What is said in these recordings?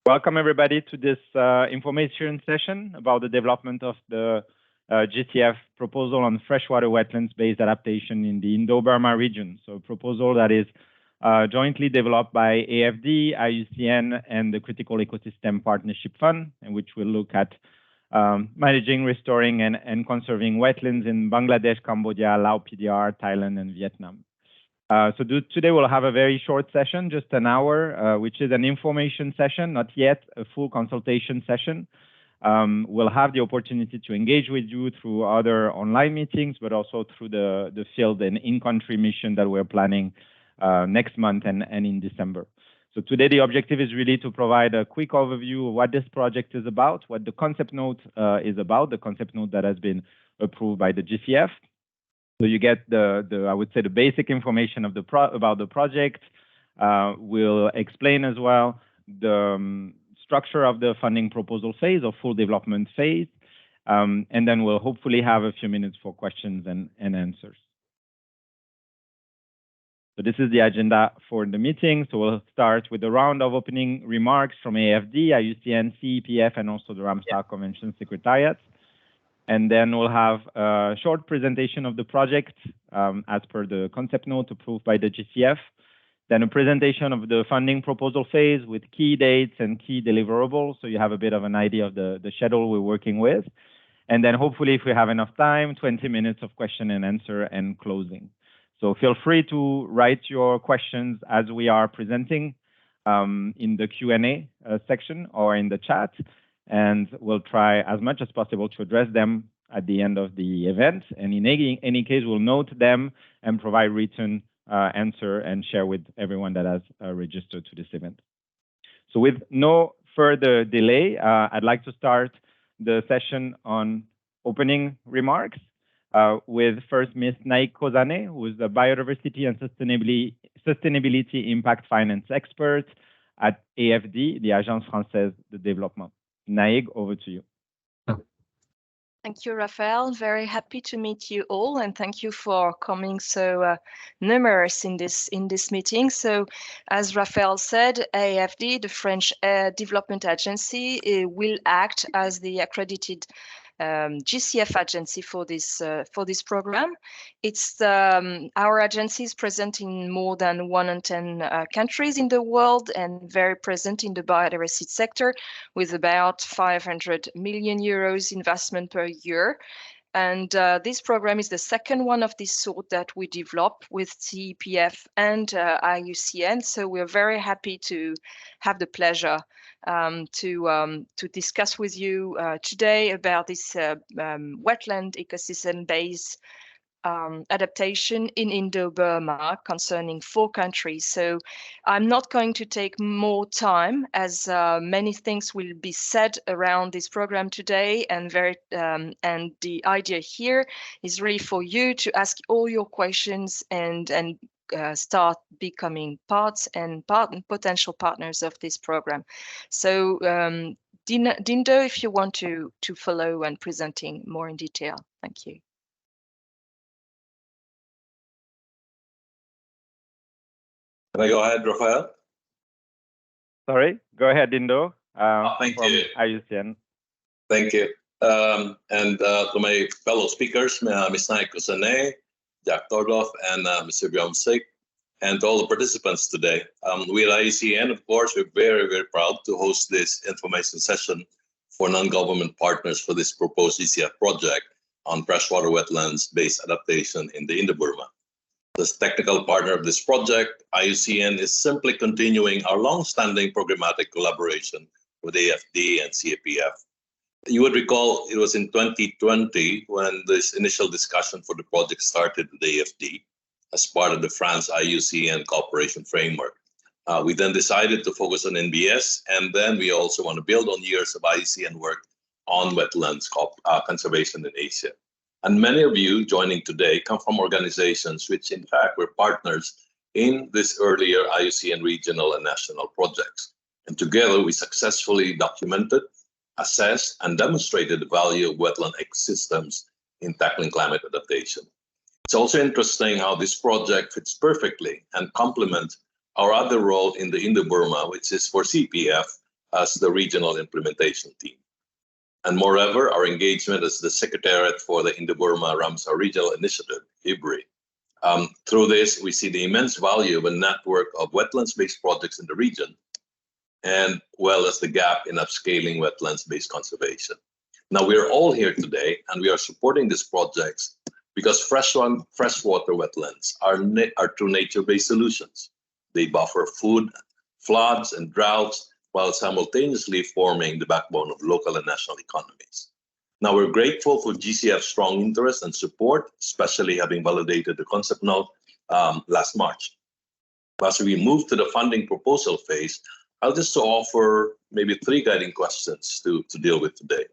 Welcome everybody to this information session about the development of the GCF proposal on freshwater wetlands-based adaptation in the Indo-Burma region. So a proposal that is jointly developed by AFD, IUCN, and the Critical Ecosystem Partnership Fund, in which we'll look at managing, restoring, and conserving wetlands in Bangladesh, Cambodia, Lao PDR, Thailand, and Viet Nam. Today we'll have a very short session, just an hour, which is an information session, not yet a full consultation session. We'll have the opportunity to engage with you through other online meetings, but also through the field and in-country mission that we're planning next month and in December. So today the objective is really to provide a quick overview of what this project is about, what the concept note is about, the concept note that has been approved by the GCF. So you get I would say the basic information of about the project. We'll explain as well the structure of the funding proposal phase or full development phase, and then we'll hopefully have a few minutes for questions and answers. So this is the agenda for the meeting. So we'll start with a round of opening remarks from AFD, IUCN, CEPF, and also the Ramsar Convention Secretariat. And then we'll have a short presentation of the project as per the concept note approved by the GCF. Then a presentation of the funding proposal phase with key dates and key deliverables, so you have a bit of an idea of the schedule we're working with. And then hopefully, if we have enough time, 20 minutes of question and answer and closing. So feel free to write your questions as we are presenting in the Q&A section or in the chat. And we'll try as much as possible to address them at the end of the event. And in any case, we'll note them and provide written answer and share with everyone that has registered to this event. So with no further delay, I'd like to start the session on opening remarks with first Ms. Naik Kozane, who is the Biodiversity and Sustainability Impact Finance expert at AFD, the Agence Française de Développement. Naik, over to you. Thank you, Raphael. Very happy to meet you all, and thank you for coming so numerous in this meeting. So, as Raphael said, AFD, the French Development Agency, will act as the accredited GCF agency for this program. It's our agency is present in more than 110 countries in the world and very present in the biodiversity sector, with about 500 million euros investment per year. And this program is the second one of this sort that we develop with CEPF and IUCN. So we're very happy to have the pleasure to discuss with you today about this wetland ecosystem-based adaptation in Indo-Burma concerning 4 countries. So I'm not going to take more time, as many things will be said around this program today, and the idea here is really for you to ask all your questions and start becoming potential partners of this program. So Dindo, if you want to follow and presenting more in detail. Thank you. Can I go ahead, Raphael? Sorry, go ahead, Dindo. Thank you. IUCN. Thank you. And to my fellow speakers, Ms. Naik Kozane, Jack Tordorf, and Mr. Biomsik, and to all the participants today. We at IUCN, of course, we're very, very proud to host this information session for non-government partners for this proposed GCF project on freshwater wetlands-based adaptation in the Indo-Burma. As technical partner of this project, IUCN is simply continuing our long-standing programmatic collaboration with AFD and CEPF. You would recall it was in 2020 when this initial discussion for the project started with AFD as part of the France-IUCN cooperation framework. We then decided to focus on NBS, and then we also want to build on years of IUCN work on wetlands conservation in Asia. And many of you joining today come from organizations which, in fact, were partners in this earlier IUCN regional and national projects. And together, we successfully documented, assessed, and demonstrated the value of wetland ecosystems in tackling climate adaptation. It's also interesting how this project fits perfectly and complements our other role in the Indo-Burma, which is for CEPF as the regional implementation team. And moreover, our engagement as the Secretariat for the Indo-Burma Ramsar Regional Initiative, IBRI. Through this, we see the immense value of a network of wetlands-based projects in the region, and well as the gap in upscaling wetlands-based conservation. Now, we are all here today, and we are supporting these projects because freshwater wetlands are true nature-based solutions. They buffer food, floods, and droughts, while simultaneously forming the backbone of local and national economies. Now, we're grateful for GCF's strong interest and support, especially having validated the concept note last March. As we move to the funding proposal phase, I'll just offer maybe 3 guiding questions to deal with today.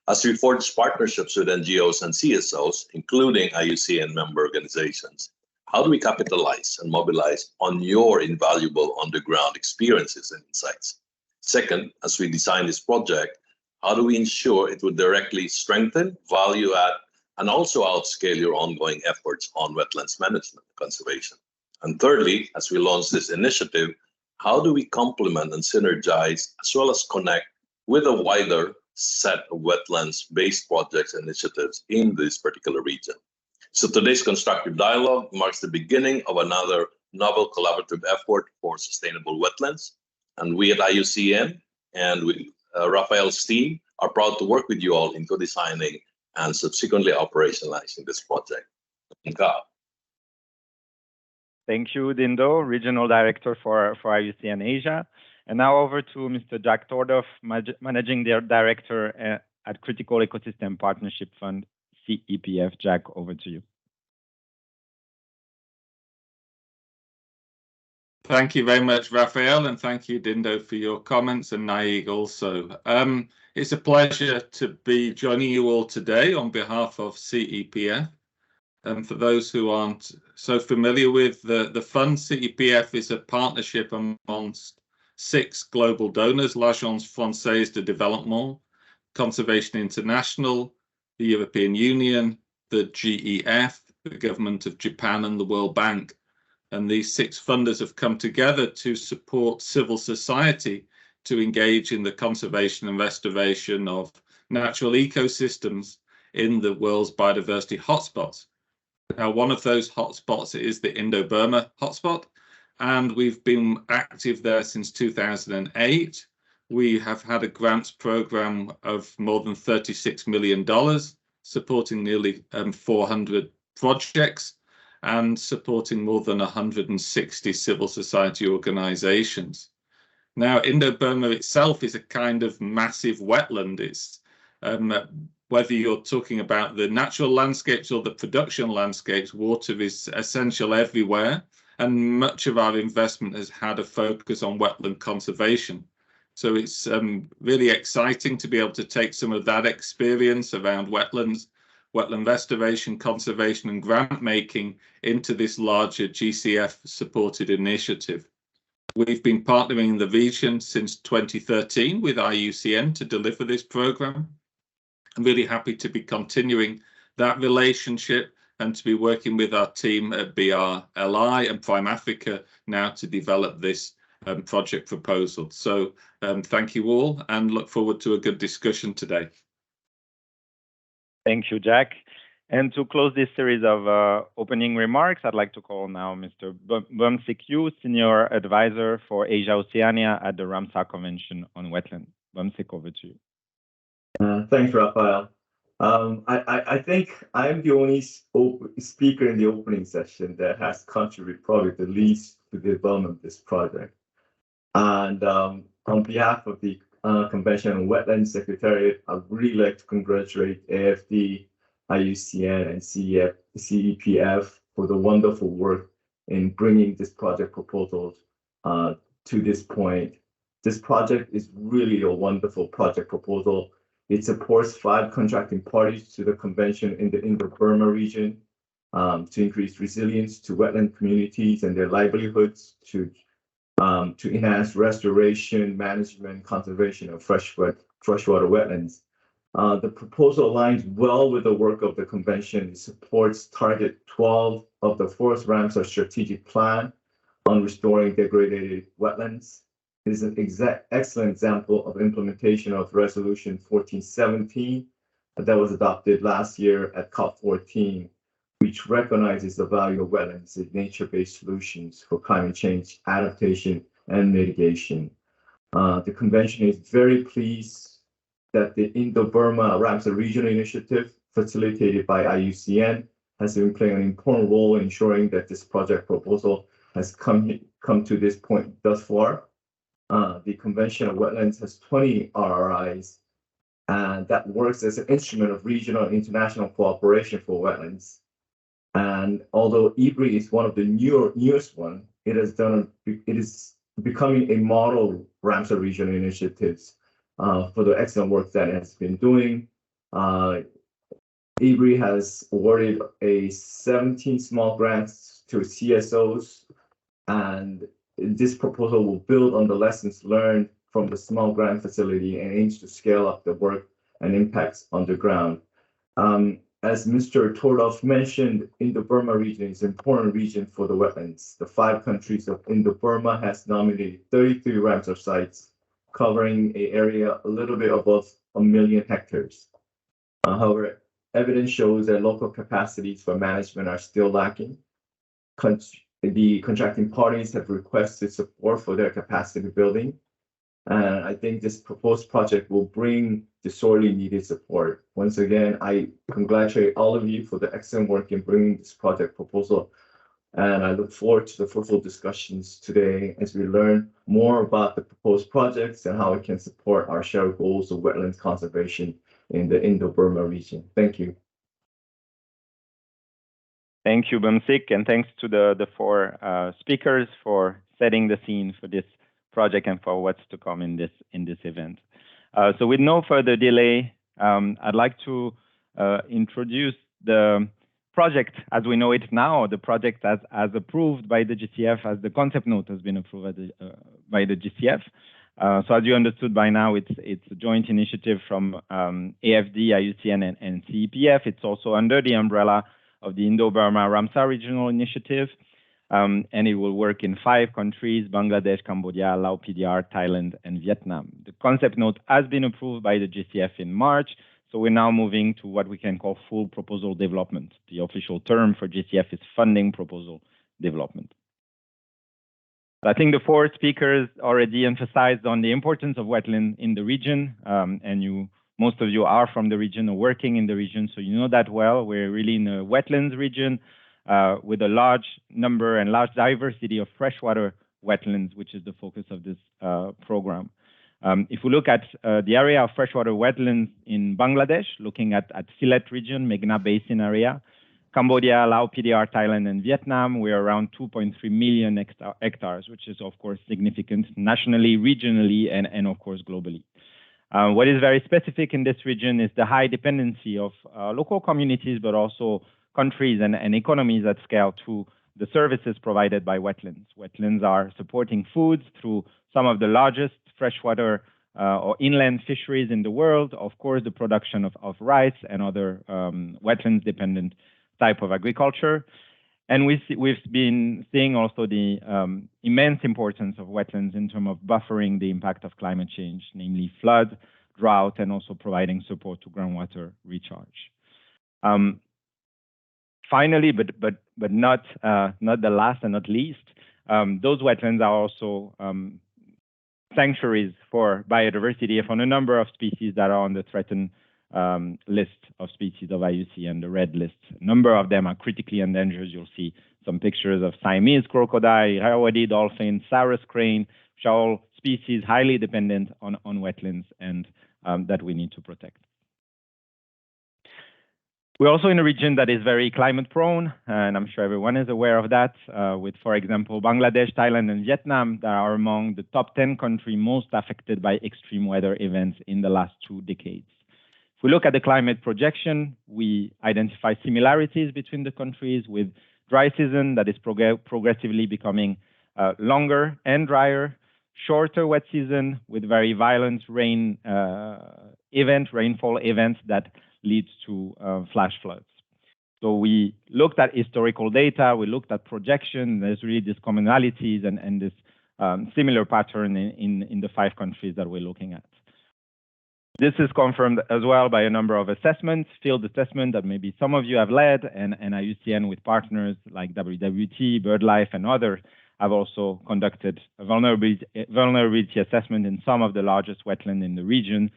As we forge partnerships with NGOs and CSOs, including IUCN member organizations, how do we capitalize and mobilize on your invaluable on-the-ground experiences and insights? Second, as we design this project, how do we ensure it would directly strengthen, value add, and also outscale your ongoing efforts on wetlands management and conservation? And thirdly, as we launch this initiative, how do we complement and synergize as well as connect with a wider set of wetlands-based projects and initiatives in this particular region? So today's constructive dialogue marks the beginning of another novel collaborative effort for sustainable wetlands. And we at IUCN and with Rafael's team are proud to work with you all in co-designing and subsequently operationalizing this project. Thank you, Dindo, Regional Director for IUCN Asia. And now over to Mr. Jack Tordoff, Managing Director at Critical Ecosystem Partnership Fund, CEPF. Jack, over to you. Thank you very much, Rafael, and thank you, Dindo, for your comments, and Naig also. It's a pleasure to be joining you all today on behalf of CEPF. And for those who aren't so familiar with the fund, CEPF is a partnership amongst 6 global donors: L'Agence Française de Développement, Conservation International, the European Union, the GEF, the Government of Japan, and the World Bank. And these 6 funders have come together to support civil society to engage in the conservation and restoration of natural ecosystems in the world's biodiversity hotspots. Now, one of those hotspots is the Indo-Burma hotspot, and we've been active there since 2008. We have had a grants program of more than $36 million, supporting nearly 400 projects and supporting more than 160 civil society organizations. Now, Indo-Burma itself is a kind of massive wetland. It's whether you're talking about the natural landscapes or the production landscapes, water is essential everywhere, and much of our investment has had a focus on wetland conservation. So it's really exciting to be able to take some of that experience around wetlands, wetland restoration, conservation, and grant making into this larger GCF supported initiative. We've been partnering in the region since 2013 with IUCN to deliver this program. I'm really happy to be continuing that relationship and to be working with our team at BRLI and Prime Africa now to develop this project proposal. So thank you all, and look forward to a good discussion today. Thank you, Jack. And to close this series of opening remarks, I'd like to call now Mr. Bumsik Yu, Senior Advisor for Asia Oceania at the Ramsar Convention on Wetland. Bumsik, over to you. Thanks, Rafael. I think I'm the only speaker in the opening session that has contributed probably the least to the development of this project. And on behalf of the Convention on Wetlands Secretariat, I'd really like to congratulate AFD, IUCN, and CEPF for the wonderful work in bringing this project proposal to this point. This project is really a wonderful project proposal. It supports 5 contracting parties to the convention in the Indo-Burma region to increase resilience to wetland communities and their livelihoods, to enhance restoration, management, conservation of freshwater wetlands. The proposal aligns well with the work of the convention. It supports Target 12 of the Forest Ramsar Strategic Plan on restoring degraded wetlands. is an excellent example of implementation of Resolution 1417 that was adopted last year at COP14, which recognizes the value of wetlands as nature-based solutions for climate change adaptation and mitigation. The convention is very pleased that the Indo-Burma Ramsar Regional Initiative, facilitated by IUCN, has been playing an important role in ensuring that this project proposal has come to this point thus far. The Convention of Wetlands has 20 RRIs, and that works as an instrument of regional and international cooperation for wetlands. And although IBRI is one of the newest one, it is becoming a model Ramsar regional initiatives for the excellent work that it has been doing. IBRI has awarded 17 small grants to CSOs, and this proposal will build on the lessons learned from the small grant facility and aims to scale up the work and impacts on the ground. As Mr. Tordov mentioned, Indo-Burma region is an important region for the wetlands. The 5 countries of Indo-Burma has nominated 33 Ramsar sites, covering an area a little bit above 1 million hectares. However, evidence shows that local capacities for management are still lacking. The contracting parties have requested support for their capacity building. And I think this proposed project will bring the sorely needed support. Once again, I congratulate all of you for the excellent work in bringing this project proposal. And I look forward to the fruitful discussions today as we learn more about the proposed projects and how it can support our shared goals of wetlands conservation in the Indo-Burma region. Thank you. Thank you, Bumsik, and thanks to the 4 speakers for setting the scene for this project and for what's to come in this event. So with no further delay, I'd like to introduce the project as we know it now, the project as approved by the GCF, as the concept note has been approved by the GCF. So as you understood by now, it's a joint initiative from AFD, IUCN, and CEPF. It's also under the umbrella of the Indo-Burma Ramsar Regional Initiative, and it will work in 5 countries: Bangladesh, Cambodia, Lao PDR, Thailand, and Viet Nam. The concept note has been approved by the GCF in March, so we're now moving to what we can call full proposal development. The official term for GCF is funding proposal development. I think the 4 speakers already emphasized on the importance of wetland in the region, and most of you are from the region or working in the region, so you know that well. We're really in a wetlands region with a large number and large diversity of freshwater wetlands, which is the focus of this program. If we look at the area of freshwater wetlands in Bangladesh, looking at Sylhet region, Meghna Basin area, Cambodia, Lao PDR, Thailand, and Viet Nam, we're around 2.3 million hectares, which is of course significant nationally, regionally, and of course globally. What is very specific in this region is the high dependency of local communities, but also countries and economies at scale to the services provided by wetlands. Wetlands are supporting foods through some of the largest freshwater or inland fisheries in the world, of course, the production of rice and other wetlands-dependent type of agriculture. And we've been seeing also the immense importance of wetlands in terms of buffering the impact of climate change, namely flood, drought, and also providing support to groundwater recharge. Finally, but not the last and not least, those wetlands are also sanctuaries for biodiversity for a number of species that are on the threatened list of species of IUCN, the red list. A number of them are critically endangered. You'll see some pictures of Siamese crocodile, Irrawaddy dolphin, Sarus crane, which are all species highly dependent on wetlands and that we need to protect. We're also in a region that is very climate prone, and I'm sure everyone is aware of that, with, for example, Bangladesh, Thailand, and Vietnam that are among the top 10 countries most affected by extreme weather events in the last 2 decades. If we look at the climate projection, we identify similarities between the countries with dry season that is progressively becoming longer and drier, shorter wet season with very violent rainfall events that leads to flash floods. So we looked at historical data, we looked at projection, there's really these commonalities and this similar pattern in the 5 countries that we're looking at. This is confirmed as well by a number of assessments, field assessment that maybe some of you have led, and IUCN with partners like WWT, BirdLife, and others have also conducted a vulnerability assessment in some of the largest wetlands in the region,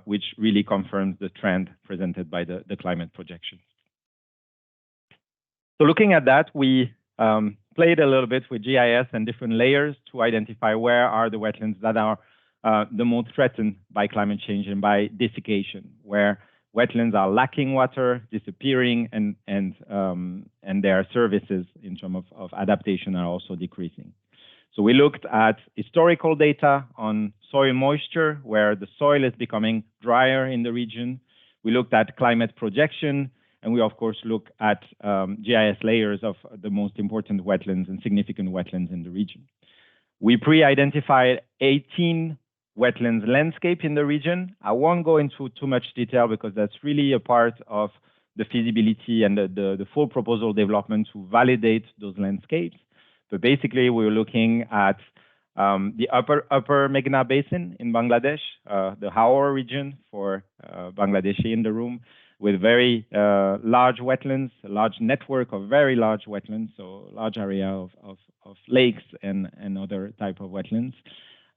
which really confirms the trend presented by the climate projections. So looking at that, we played a little bit with GIS and different layers to identify where are the wetlands that are the most threatened by climate change and by desiccation, where wetlands are lacking water, disappearing, and their services in terms of adaptation are also decreasing. So we looked at historical data on soil moisture, where the soil is becoming drier in the region. We looked at climate projection, and we of course look at GIS layers of the most important wetlands and significant wetlands in the region. We pre-identified 18 wetlands landscape in the region. I won't go into too much detail because that's really a part of the feasibility and the full proposal development to validate those landscapes. But basically, we're looking at the upper Meghna Basin in Bangladesh, the Howrah region for Bangladeshi in the room, with very large wetlands, a large network of very large wetlands, so large area of lakes and other type of wetlands.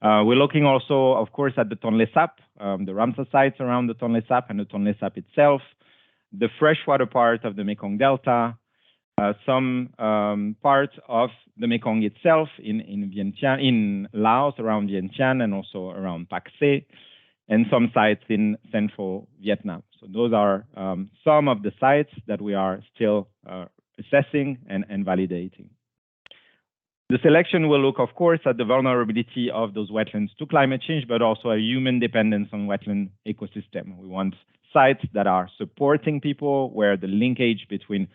We're looking also, of course, at the Tonle Sap, the Ramsar sites around the Tonle Sap and the Tonle Sap itself, the freshwater part of the Mekong Delta, some parts of the Mekong itself in Vientiane, in Laos, around Vientiane, and also around Pak Se, and some sites in central Viet Nam. So those are some of the sites that we are still assessing and validating. The selection will look, of course, at the vulnerability of those wetlands to climate change, but also a human dependence on wetland ecosystem. We want sites that are supporting people, where the linkage between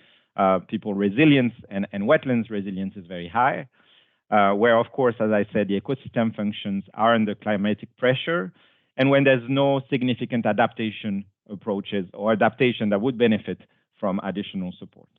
people resilience and wetlands resilience is very high, where, of course, as I said, the ecosystem functions are under climatic pressure, and when there's no significant adaptation approaches or adaptation that would benefit from additional support.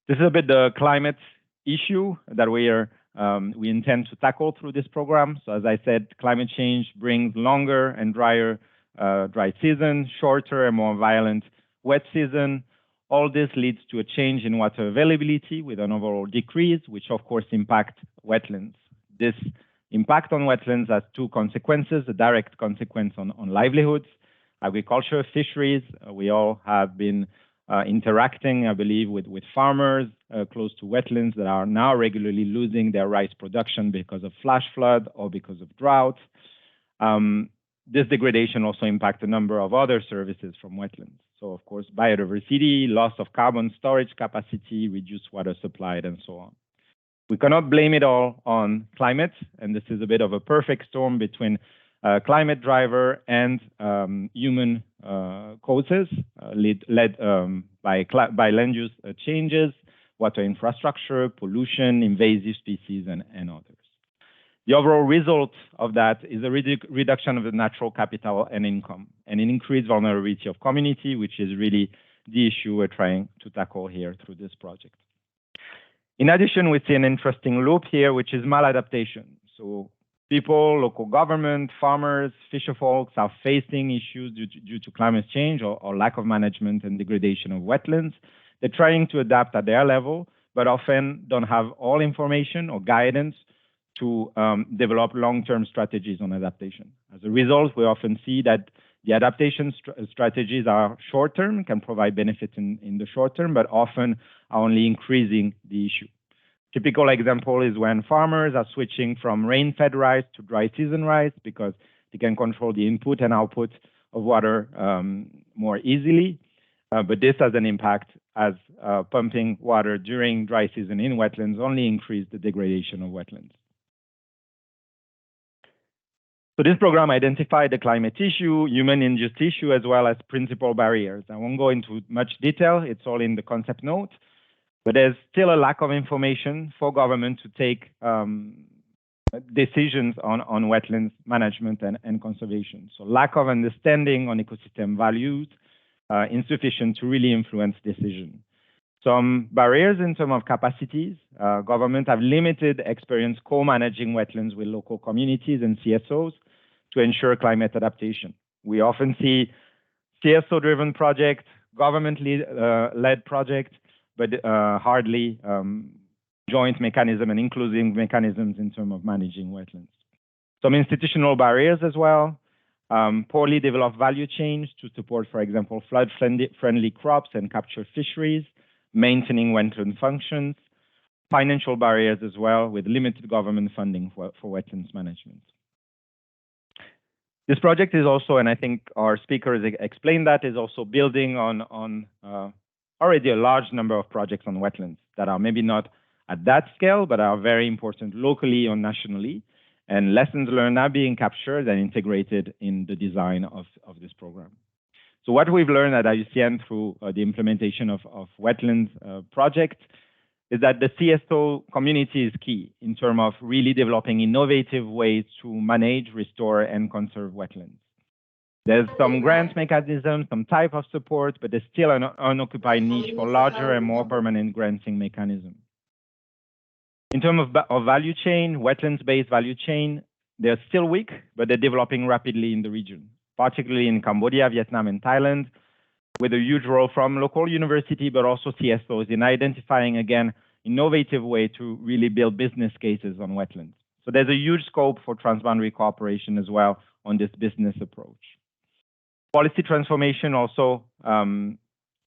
This is a bit the climate issue that we intend to tackle through this program. So as I said, climate change brings longer and drier dry season, shorter and more violent wet season. All this leads to a change in water availability with an overall decrease, which of course impact wetlands. This impact on wetlands has 2 consequences: a direct consequence on livelihoods, agriculture, fisheries. We all have been interacting, I believe, with farmers close to wetlands that are now regularly losing their rice production because of flash flood or because of drought. This degradation also impacts a number of other services from wetlands. So, of course, biodiversity, loss of carbon storage capacity, reduced water supply, and so on. We cannot blame it all on climate, and this is a bit of a perfect storm between climate driver and human causes led by land use changes, water infrastructure, pollution, invasive species, and others. The overall result of that is a reduction of the natural capital and income, and an increased vulnerability of community, which is really the issue we're trying to tackle here through this project. In addition, we see an interesting loop here, which is maladaptation. So people, local government, farmers, fisher folks are facing issues due to climate change or lack of management and degradation of wetlands. They're trying to adapt at their level, but often don't have all information or guidance to develop long-term strategies on adaptation. As a result, we often see that the adaptation strategies are short-term, can provide benefits in the short term, but often are only increasing the issue. Typical example is when farmers are switching from rain-fed rice to dry season rice because they can control the input and output of water more easily. But this has an impact as pumping water during dry season in wetlands only increase the degradation of wetlands. So this program identified the climate issue, human-induced issue, as well as principal barriers. I won't go into much detail. It's all in the concept note. But there's still a lack of information for government to take decisions on wetlands management and conservation. So lack of understanding on ecosystem values, insufficient to really influence decision. Some barriers in terms of capacities. Government have limited experience co-managing wetlands with local communities and CSOs to ensure climate adaptation. We often see CSO-driven projects, government-led projects, but hardly joint mechanism and inclusive mechanisms in terms of managing wetlands. Some institutional barriers as well. Poorly developed value chains to support, for example, flood-friendly crops and capture fisheries, maintaining wetland functions, financial barriers as well, with limited government funding for wetlands management. This project is also, and I think our speakers explained that, is also building on already a large number of projects on wetlands that are maybe not at that scale, but are very important locally or nationally. And lessons learned are being captured and integrated in the design of this program. So what we've learned at IUCN through the implementation of wetlands projects is that the CSO community is key in terms of really developing innovative ways to manage, restore, and conserve wetlands. There's some grant mechanisms, some type of support, but there's still an unoccupied niche for larger and more permanent granting mechanisms. In terms of value chain, wetlands-based value chain, they're still weak, but they're developing rapidly in the region, particularly in Cambodia, Viet Nam, and Thailand, with a huge role from local university, but also CSOs in identifying, again, innovative way to really build business cases on wetlands. So there's a huge scope for transboundary cooperation as well on this business approach. Policy transformation also,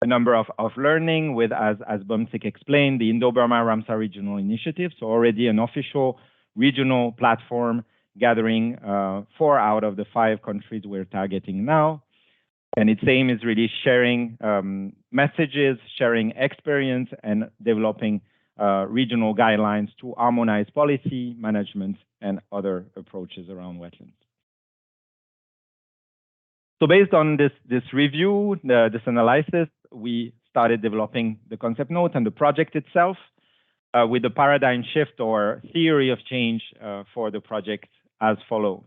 a number of learning with, as Bumsik explained, the Indo-Burma Ramsar Regional Initiative, so already an official regional platform gathering 4 out of the 5 countries we're targeting now. And its aim is really sharing messages, sharing experience, and developing regional guidelines to harmonize policy, management, and other approaches around wetlands. So based on this review, this analysis, we started developing the concept note and the project itself with the paradigm shift or theory of change for the project as follows.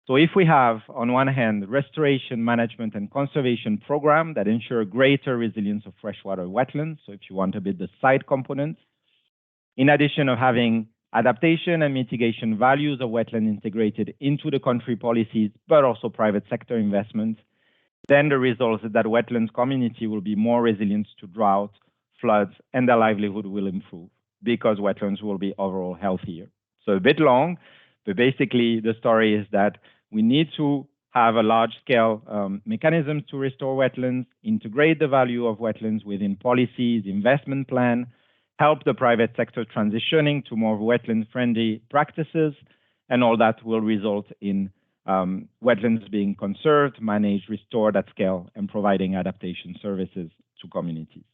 So if we have, on one hand, restoration, management, and conservation program that ensure greater resilience of freshwater wetlands, so if you want a bit the side components, in addition of having adaptation and mitigation values of wetland integrated into the country policies, but also private sector investment, then the result is that wetlands community will be more resilient to drought, floods, and their livelihood will improve because wetlands will be overall healthier. So a bit long, but basically the story is that we need to have a large-scale mechanism to restore wetlands, integrate the value of wetlands within policies, investment plan, help the private sector transitioning to more wetland-friendly practices, and all that will result in wetlands being conserved, managed, restored at scale, and providing adaptation services to communities.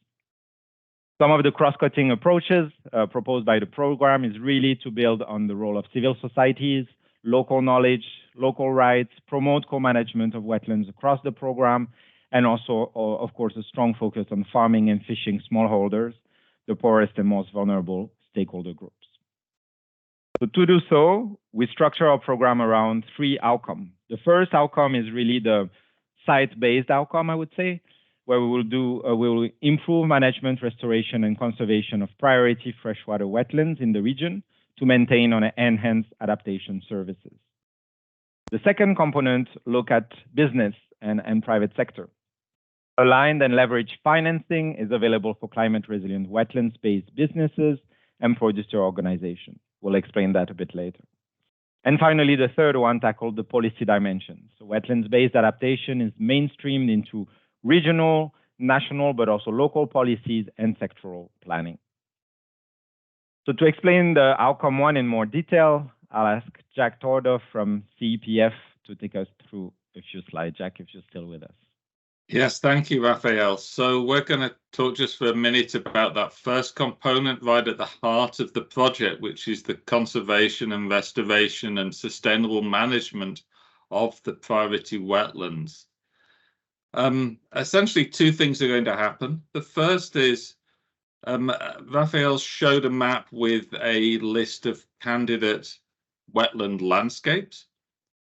Some of the cross-cutting approaches proposed by the program is really to build on the role of civil societies, local knowledge, local rights, promote co-management of wetlands across the program, and also, of course, a strong focus on farming and fishing smallholders, the poorest and most vulnerable stakeholder groups. So to do so, we structure our program around 3 outcomes. The first outcome is really the site-based outcome, I would say, where we will improve management, restoration, and conservation of priority freshwater wetlands in the region to maintain and enhance adaptation services. The second component look at business and private sector. Aligned and leveraged financing is available for climate resilient wetlands-based businesses and producer organizations. We'll explain that a bit later. And finally, the third one tackled the policy dimension. So wetlands-based adaptation is mainstreamed into regional, national, but also local policies and sectoral planning. So to explain the outcome 1 in more detail, I'll ask Jack Tordoff from CEPF to take us through a few slides. Jack, if you're still with us. Yes, thank you, Raphael. So we're going to talk just for a minute about that first component right at the heart of the project, which is the conservation and restoration and sustainable management of the priority wetlands. Essentially, 2 things are going to happen. The first is Raphael showed a map with a list of candidate wetland landscapes.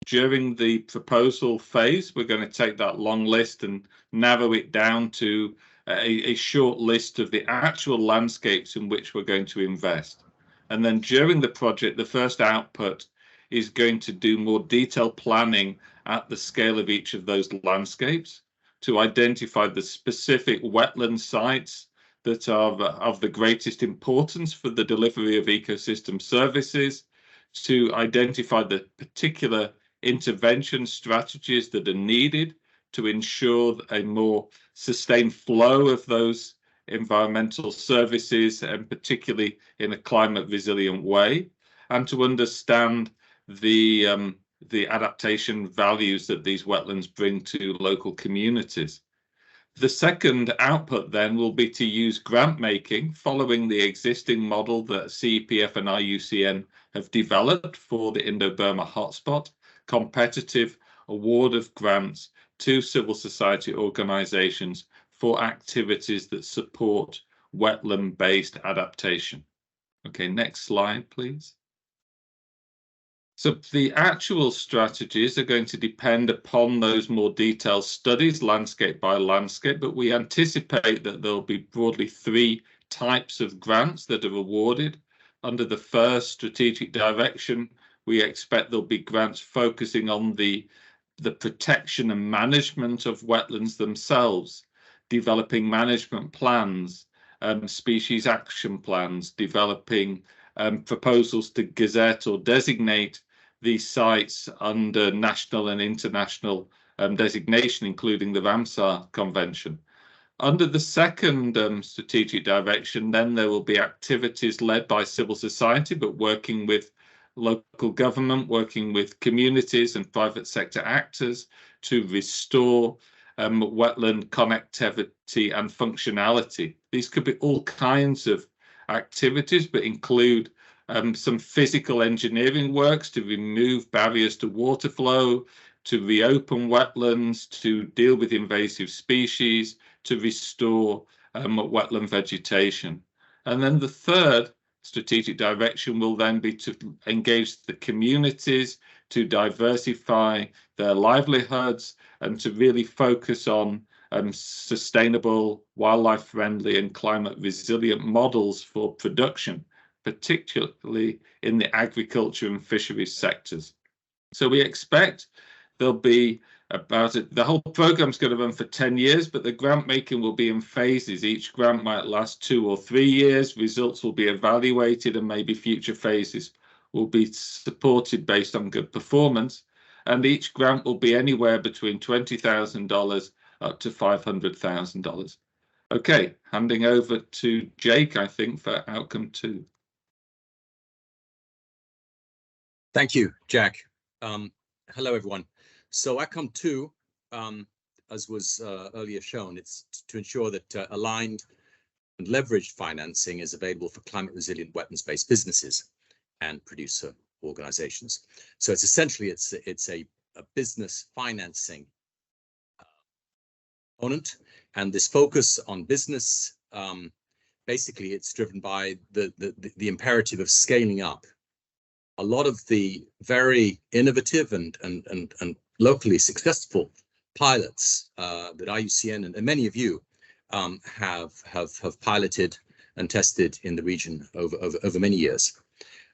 During the proposal phase, we're going to take that long list and narrow it down to a short list of the actual landscapes in which we're going to invest. And then during the project, the first output is going to do more detailed planning at the scale of each of those landscapes to identify the specific wetland sites that are of the greatest importance for the delivery of ecosystem services, to identify the particular intervention strategies that are needed to ensure a more sustained flow of those environmental services, and particularly in a climate resilient way, and to understand the adaptation values that these wetlands bring to local communities. The second output then will be to use grant making following the existing model that CEPF and IUCN have developed for the Indo-Burma hotspot, competitive award of grants to civil society organizations for activities that support wetland-based adaptation. Okay, next slide, please. So the actual strategies are going to depend upon those more detailed studies, landscape by landscape, but we anticipate that there'll be broadly 3 types of grants that are awarded. Under the first strategic direction, we expect there'll be grants focusing on the protection and management of wetlands themselves, developing management plans, species action plans, developing proposals to gazette or designate these sites under national and international designation, including the Ramsar Convention. Under the second strategic direction, then there will be activities led by civil society, but working with local government, working with communities and private sector actors to restore wetland connectivity and functionality. These could be all kinds of activities, but include some physical engineering works to remove barriers to water flow, to reopen wetlands, to deal with invasive species, to restore wetland vegetation. And then the third strategic direction will then be to engage the communities, to diversify their livelihoods, and to really focus on sustainable, wildlife-friendly and climate-resilient models for production, particularly in the agriculture and fisheries sectors. So we expect there'll be the whole program is going to run for 10 years, but the grant making will be in phases. Each grant might last 2 or 3 years. Results will be evaluated, and maybe future phases will be supported based on good performance. And each grant will be anywhere between $20,000 up to $500,000. Okay, handing over to Jake, I think, for outcome 2. Thank you, Jack. Hello, everyone. So outcome 2, as was earlier shown, it's to ensure that aligned and leveraged financing is available for climate resilient wetlands-based businesses and producer organizations. So it's essentially it's a business financing component, and this focus on business, basically it's driven by the imperative of scaling up. A lot of the very innovative and locally successful pilots that IUCN and many of you have piloted and tested in the region over many years.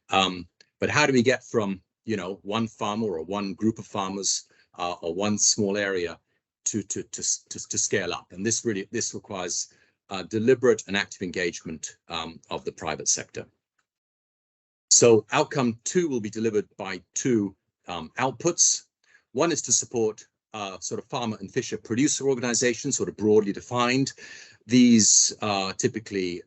But how do we get from, you know, one farmer or one group of farmers or one small area to scale up? And this requires deliberate and active engagement of the private sector. So outcome 2 will be delivered by 2 outputs. One is to support sort of farmer and fisher producer organizations, sort of broadly defined. These are typically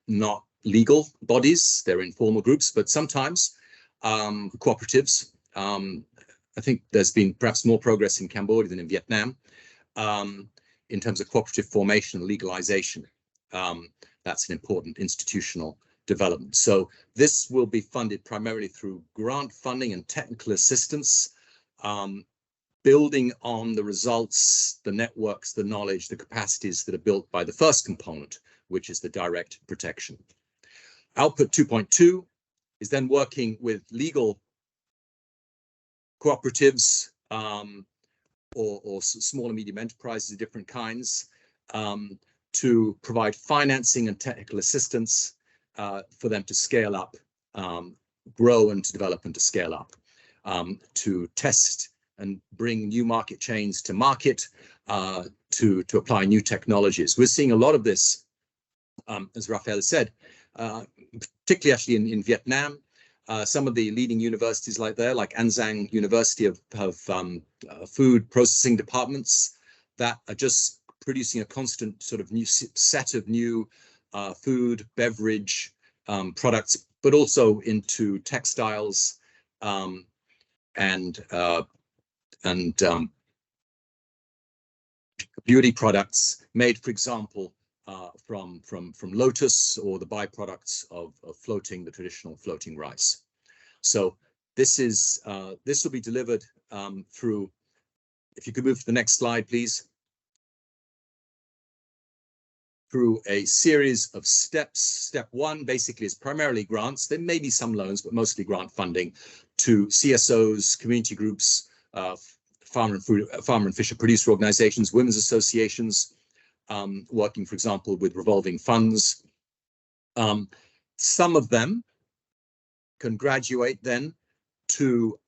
not legal bodies, they're informal groups, but sometimes cooperatives. I think there's been perhaps more progress in Cambodia than in Viet Nam in terms of cooperative formation and legalization. That's an important institutional development. So this will be funded primarily through grant funding and technical assistance, building on the results, the networks, the knowledge, the capacities that are built by the first component, which is the direct protection. Output 2.2 is then working with legal cooperatives or small and medium enterprises of different kinds to provide financing and technical assistance for them to scale up, grow and to develop and to scale up, to test and bring new market chains to market, to apply new technologies. We're seeing a lot of this, as Raphael said, particularly actually in Viet Nam. Some of the leading universities like An Giang University have food processing departments that are just producing a constant sort of new set of new food, beverage products, but also into textiles and beauty products made, for example, from lotus, or the byproducts of the traditional floating rice. So this will be delivered through, if you could move to the next slide, please, through a series of steps. Step one basically is primarily grants. There may be some loans, but mostly grant funding to CSOs, community groups, farmer and fisher producer organizations, women's associations, working, for example, with revolving funds. Some of them can graduate then to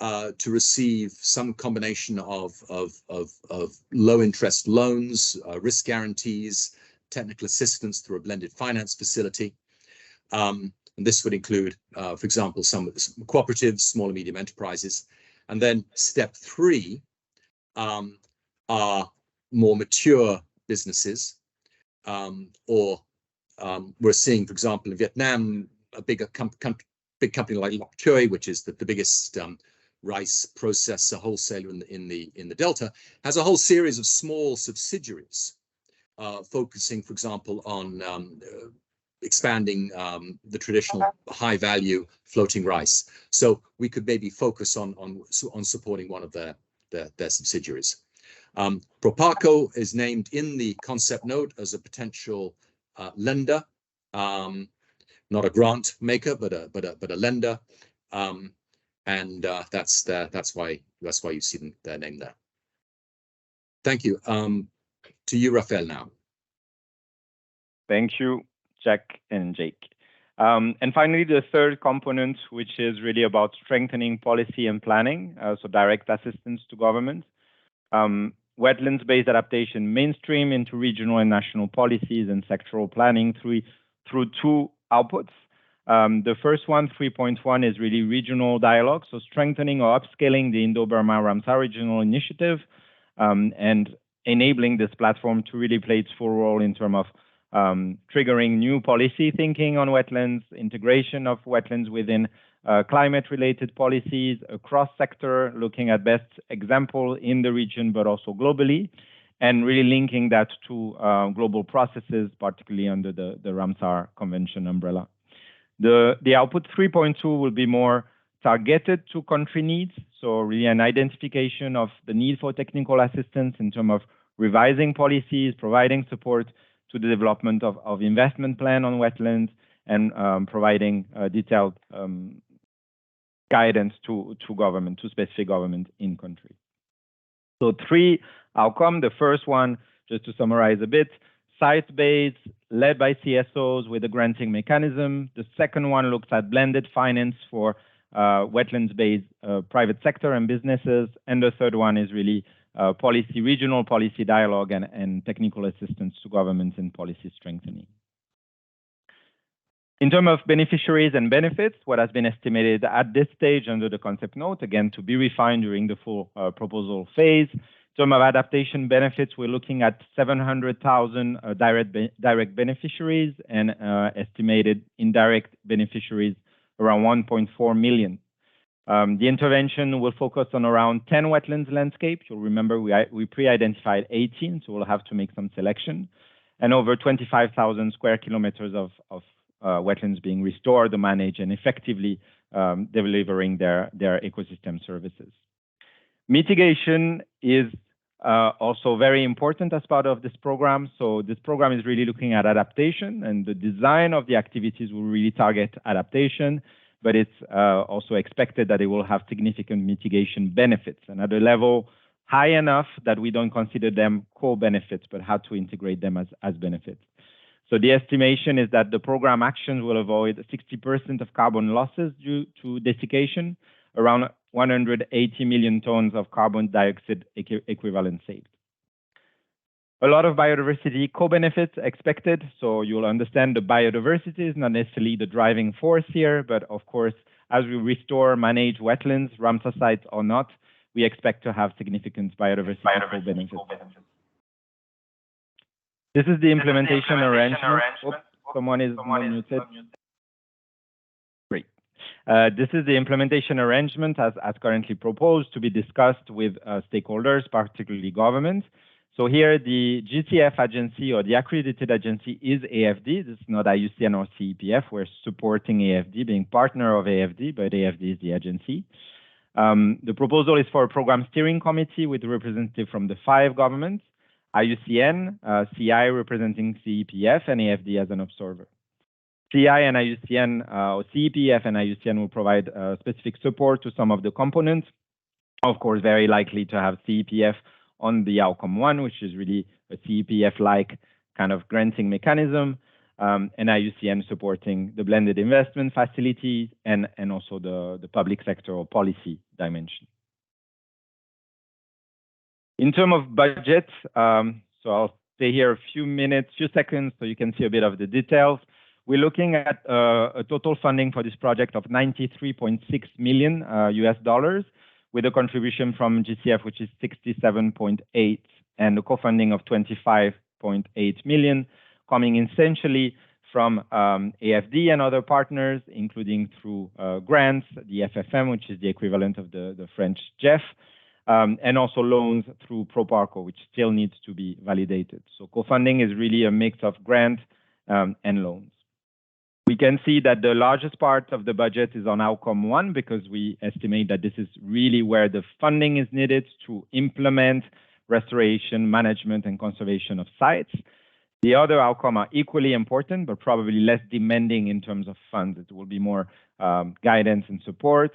receive some combination of low interest loans, risk guarantees, technical assistance through a blended finance facility. And this would include, for example, some cooperatives, small and medium enterprises. And then step three are more mature businesses, or we're seeing, for example, in Viet Nam, a big company like Loc Choy, which is the biggest rice processor wholesaler in the Delta, has a whole series of small subsidiaries focusing, for example, on expanding the traditional high-value floating rice. So we could maybe focus on supporting one of their subsidiaries. Proparco is named in the concept note as a potential lender, not a grant maker, but a lender, and that's why you see their name there. Thank you. To you, Raphael, now. Thank you, Jack and Jake. And finally, the third component, which is really about strengthening policy and planning, so direct assistance to government. Wetlands-based adaptation mainstream into regional and national policies and sectoral planning through two outputs. The first one, 3.1, is really regional dialogue, so strengthening or upscaling the Indo-Burma Ramsar Regional Initiative, and enabling this platform to really play its full role in terms of triggering new policy thinking on wetlands, integration of wetlands within climate-related policies across sector, looking at best example in the region, but also globally, and really linking that to global processes, particularly under the Ramsar Convention umbrella. The output 3.2 will be more targeted to country needs, so really an identification of the need for technical assistance in terms of revising policies, providing support to the development of investment plan on wetlands, and providing detailed guidance to government, to specific government in country. So three outcomes. The first one, just to summarize a bit, site-based, led by CSOs with a granting mechanism. The second one looks at blended finance for wetlands-based private sector and businesses. And the third one is really regional policy dialogue and technical assistance to governments in policy strengthening. In terms of beneficiaries and benefits, what has been estimated at this stage under the concept note, again, to be refined during the full proposal phase. In terms of adaptation benefits, we're looking at 700,000 direct beneficiaries and estimated indirect beneficiaries around 1.4 million. The intervention will focus on around 10 wetlands landscapes. You'll remember we pre-identified 18, so we'll have to make some selection, and over 25,000 square kilometers of wetlands being restored, managed, and effectively delivering their ecosystem services. Mitigation is also very important as part of this program. So this program is really looking at adaptation, and the design of the activities will really target adaptation, but it's also expected that it will have significant mitigation benefits, and at a level high enough that we don't consider them core benefits, but how to integrate them as benefits. So the estimation is that the program actions will avoid 60% of carbon losses due to desiccation, around 180 million tons of carbon dioxide equivalent saved. A lot of biodiversity co-benefits expected. So you'll understand the biodiversity is not necessarily the driving force here, but of course, as we restore, manage wetlands, Ramsar sites or not, we expect to have significant biodiversity co-benefits. This is the implementation arrangement. Oops, someone is muted. Great. This is the implementation arrangement as currently proposed to be discussed with stakeholders, particularly government. So here the GCF agency or the accredited agency is AFD. This is not IUCN or CEPF. We're supporting AFD, being partner of AFD, but AFD is the agency. The proposal is for a program steering committee with representative from the 5 governments, IUCN, CI representing CEPF, and AFD as an observer. CI and IUCN, or CEPF and IUCN will provide specific support to some of the components. Of course, very likely to have CEPF on the outcome 1, which is really a CEPF-like kind of granting mechanism, and IUCN supporting the blended investment facility and also the public sector or policy dimension. In terms of budget, so I'll stay here a few seconds so you can see a bit of the details. We're looking at a total funding for this project of $93.6 million US, with a contribution from GCF, which is 67.8, and a co-funding of 25.8 million, coming essentially from AFD and other partners, including through grants, the FFM, which is the equivalent of the French GEF, and also loans through Proparco, which still needs to be validated. So co-funding is really a mix of grant and loans. We can see that the largest part of the budget is on outcome 1 because we estimate that this is really where the funding is needed to implement restoration, management, and conservation of sites. The other outcomes are equally important, but probably less demanding in terms of funds. It will be more guidance and support.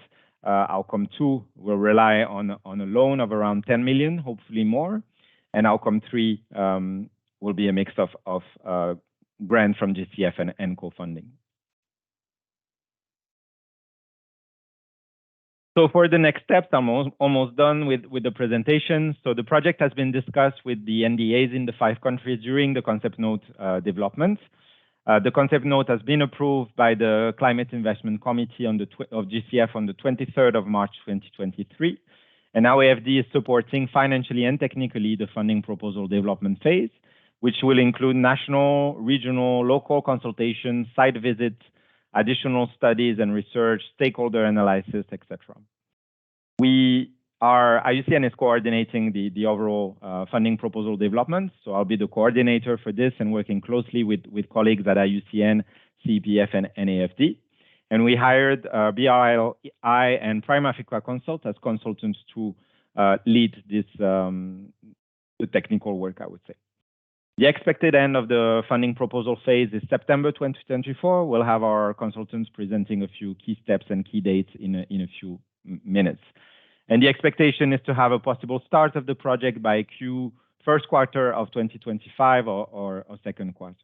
Outcome 2 will rely on a loan of around 10 million, hopefully more. And outcome 3 will be a mix of grant from GCF and co-funding. So for the next steps, I'm almost done with the presentation. So the project has been discussed with the NDAs in the 5 countries during the concept note development. The concept note has been approved by the Climate Investment Committee of GCF on the 23rd of March 2023. And now AFD is supporting financially and technically the funding proposal development phase, which will include national, regional, local consultations, site visits, additional studies and research, stakeholder analysis, etc. IUCN is coordinating the overall funding proposal development. So I'll be the coordinator for this and working closely with colleagues at IUCN, CEPF, and AFD. And we hired BRI and Prime Africa Consult as consultants to lead this the technical work, I would say. The expected end of the funding proposal phase is September 2024. We'll have our consultants presenting a few key steps and key dates in a few minutes. And the expectation is to have a possible start of the project by first quarter of 2025 or second quarter.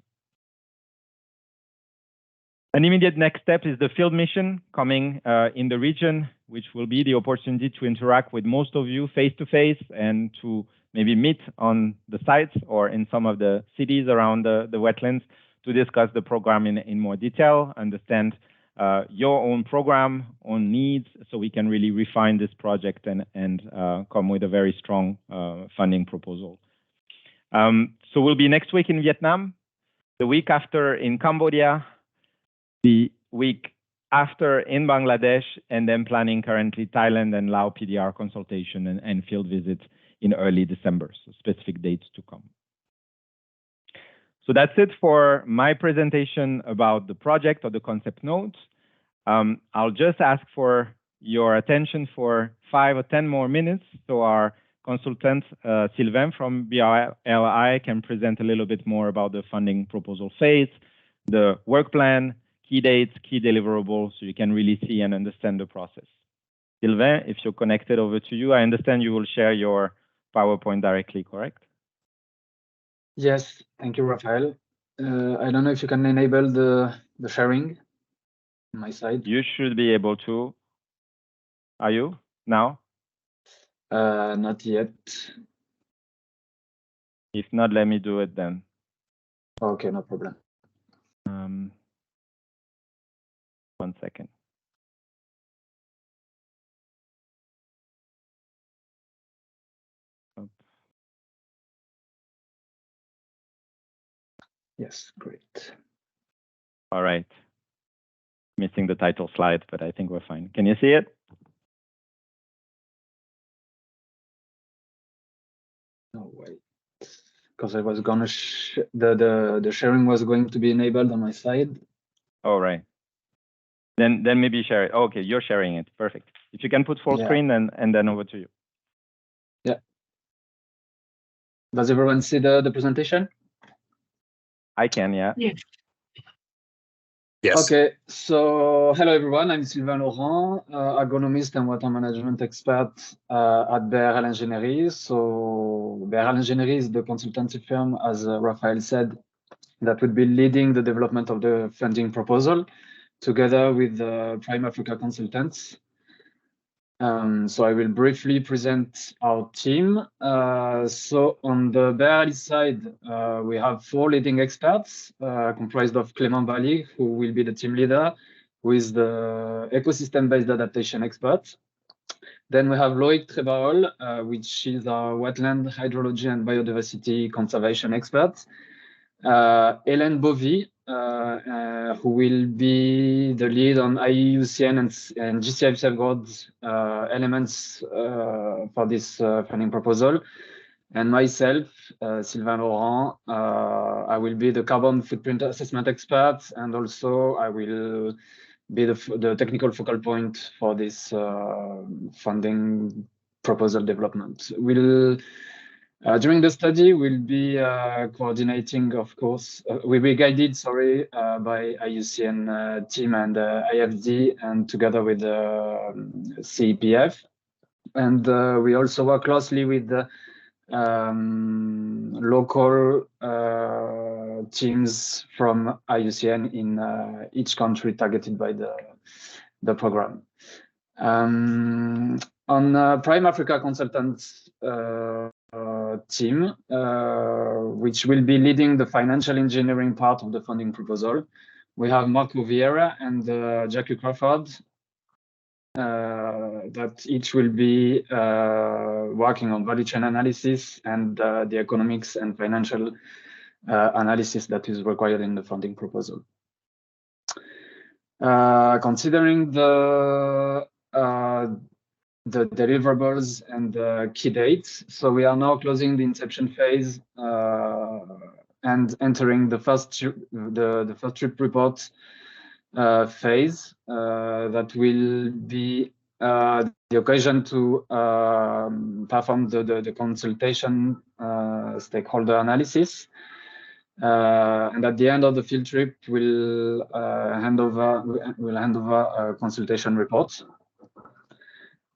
An immediate next step is the field mission coming in the region, which will be the opportunity to interact with most of you face-to-face and to maybe meet on the sites or in some of the cities around the wetlands to discuss the program in more detail, understand your own program, own needs, so we can really refine this project and come with a very strong funding proposal. So we'll be next week in Viet Nam, the week after in Cambodia, the week after in Bangladesh, and then planning currently Thailand and Lao PDR consultation and field visits in early December, so specific dates to come. So that's it for my presentation about the project or the concept note. I'll just ask for your attention for 5 or 10 more minutes so our consultant, Sylvain from BRLI, can present a little bit more about the funding proposal phase, the work plan, key dates, key deliverables, so you can really see and understand the process. Sylvain, if you're connected, over to you. I understand you will share your PowerPoint directly, correct? Yes, thank you, Raphael. I don't know if you can enable the sharing on my side. You should be able to. Are you now? Not yet. If not, let me do it then. Okay, no problem. 1 second. Yes, great. All right. Missing the title slide, but I think we're fine. Can you see it? No, wait, because I was gonna the sharing was going to be enabled on my side. All right. Then maybe share it. Okay, you're sharing it. Perfect. If you can put full screen and then over to you. Yeah. Does everyone see the presentation? I can, yeah. Yes. Okay, so hello everyone, I'm Sylvain Laurent, agronomist and water management expert at BRL Ingénierie. So BRL Ingénierie is the consultancy firm, as Raphael said, that would be leading the development of the funding proposal together with Prime Africa consultants. So I will briefly present our team. So on the BRL side, we have 4 leading experts comprised of Clément Bali, who will be the team leader, who is the ecosystem-based adaptation expert. Then we have Loïc Trébarol, which is our wetland hydrology and biodiversity conservation expert. Hélène Bovy, who will be the lead on IUCN and GCF safeguards elements for this funding proposal. And myself, Sylvain Laurent, I will be the carbon footprint assessment expert, and also I will be the technical focal point for this funding proposal development. During the study, we'll be coordinating, of course, we'll be guided, by IUCN team and AFD, and together with the CEPF. And we also work closely with the local teams from IUCN in each country targeted by the program. On Prime Africa Consultants team, which will be leading the financial engineering part of the funding proposal, we have Marco Vieira and Jackie Crawford, that each will be working on value chain analysis and the economics and financial analysis that is required in the funding proposal. Considering the deliverables and the key dates, so we are now closing the inception phase and entering the first trip report phase that will be the occasion to perform the consultation stakeholder analysis. And at the end of the field trip, we'll hand over a consultation report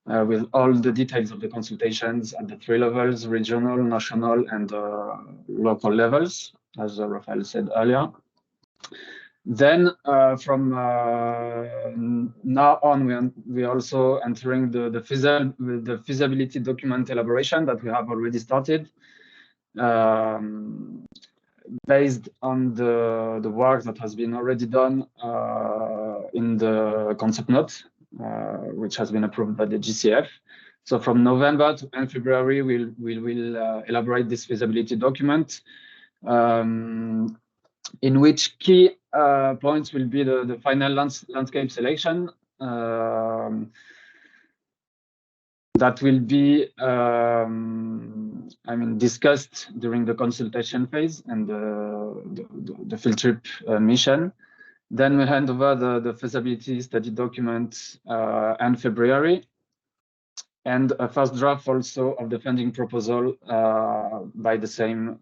with all the details of the consultations at the 3 levels: regional, national, and local levels, as Raphael said earlier. Then from now on, we are also entering the feasibility document elaboration that we have already started, based on the work that has been already done in the concept note, which has been approved by the GCF. So from November to end February, we'll elaborate this feasibility document, in which key points will be the final landscape selection that will be discussed during the consultation phase and the field trip mission. Then we hand over the feasibility study document end February, and a first draft also of the funding proposal by the same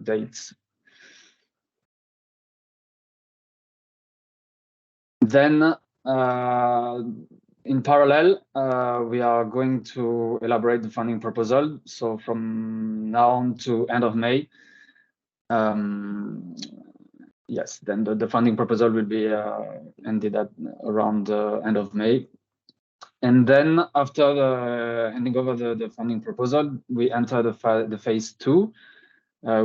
dates. Then, in parallel, we are going to elaborate the funding proposal. So from now on to end of May, yes, then the funding proposal will be ended at around the end of May. And then after handing over the funding proposal, we enter the phase 2,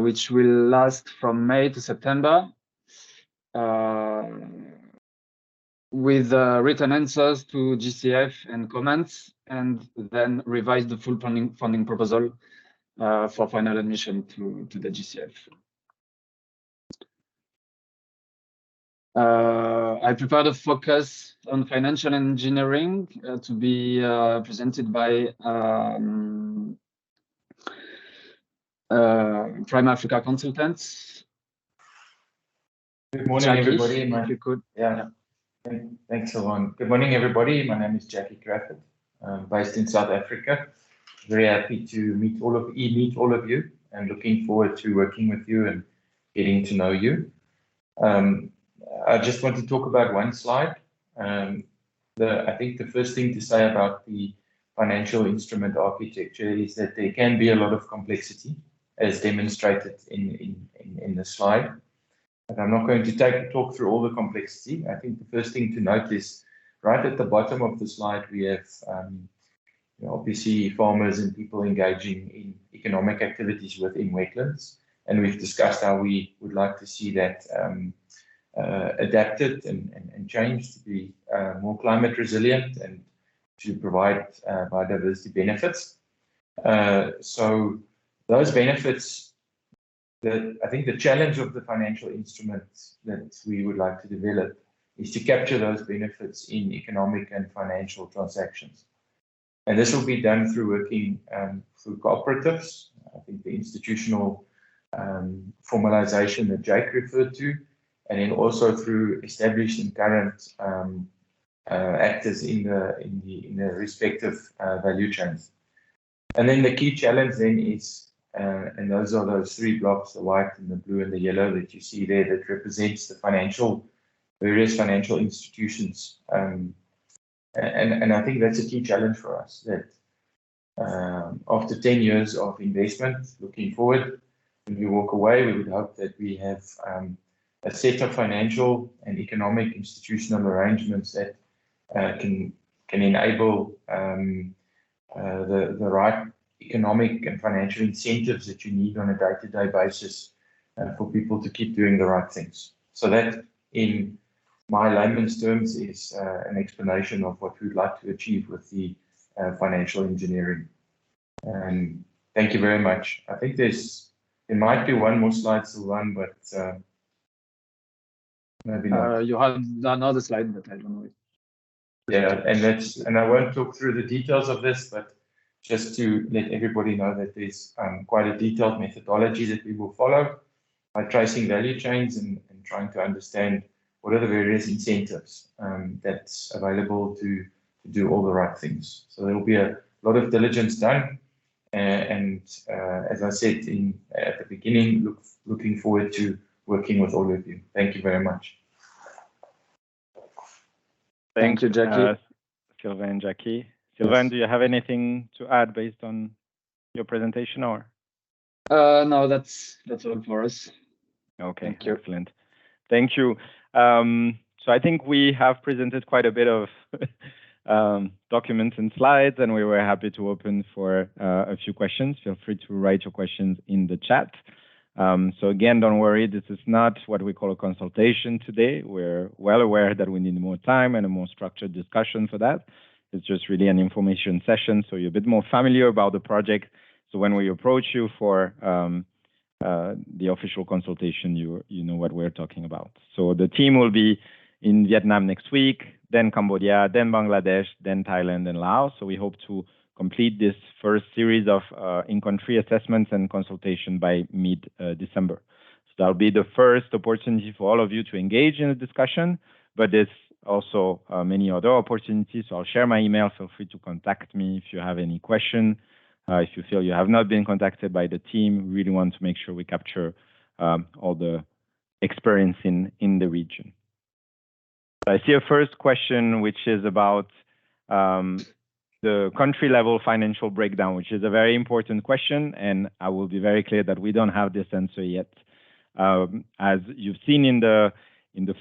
which will last from May to September, with written answers to GCF and comments, and then revise the full funding proposal for final admission to the GCF. I prepared a focus on financial engineering to be presented by Prime Africa consultants. Good morning, Jackie, everybody. if you could. Yeah. Thanks, Sylvain. Good morning, everybody. My name is Jackie Crawford. I'm based in South Africa. Very happy to meet all of you, and looking forward to working with you and getting to know you. I just want to talk about one slide. I think the first thing to say about the financial instrument architecture is that there can be a lot of complexity, as demonstrated in the slide. But I'm not going to talk through all the complexity. I think the first thing to note is right at the bottom of the slide, we have obviously farmers and people engaging in economic activities within wetlands. And we've discussed how we would like to see that adapted and changed to be more climate resilient and to provide biodiversity benefits. So those benefits, I think the challenge of the financial instruments that we would like to develop is to capture those benefits in economic and financial transactions. And this will be done through working through cooperatives. I think the institutional formalization that Jake referred to, and then also through established and current actors in the respective value chains. And then the key challenge then is, and those are those three blocks, the white and the blue and the yellow that you see there, that represents the various financial institutions. And I think that's a key challenge for us, that after 10 years of investment, looking forward, when we walk away, we would hope that we have a set of financial and economic institutional arrangements that can enable the right economic and financial incentives that you need on a day-to-day basis for people to keep doing the right things. So that, in my layman's terms, is an explanation of what we'd like to achieve with the financial engineering. Thank you very much. I think there might be one more slide, Sylvain, but maybe not. You have another slide, but I don't know. Yeah, and I won't talk through the details of this, but just to let everybody know that there's quite a detailed methodology that we will follow by tracing value chains and trying to understand what are the various incentives that's available to do all the right things. So there will be a lot of diligence done. And as I said at the beginning, looking forward to working with all of you. Thank you very much. Thank you, Jackie. Sylvain and Jackie. Sylvain, do you have anything to add based on your presentation, or? No, that's all for us. Okay, Thank you. Excellent. Thank you. So I think we have presented quite a bit of documents and slides, and we were happy to open for a few questions. Feel free to write your questions in the chat. So again, don't worry, this is not what we call a consultation today. We're well aware that we need more time and a more structured discussion for that. It's just really an information session, so you're a bit more familiar about the project. So when we approach you for the official consultation, you know what we're talking about. So the team will be in Viet Nam next week, then Cambodia, then Bangladesh, then Thailand and Laos. So we hope to complete this first series of in-country assessments and consultation by mid-December. So that'll be the first opportunity for all of you to engage in a discussion, but there's also many other opportunities. So I'll share my email. Feel free to contact me if you have any question. If you feel you have not been contacted by the team, we really want to make sure we capture all the experience in the region. I see a first question, which is about the country level financial breakdown, which is a very important question. And I will be very clear that we don't have this answer yet. As you've seen in the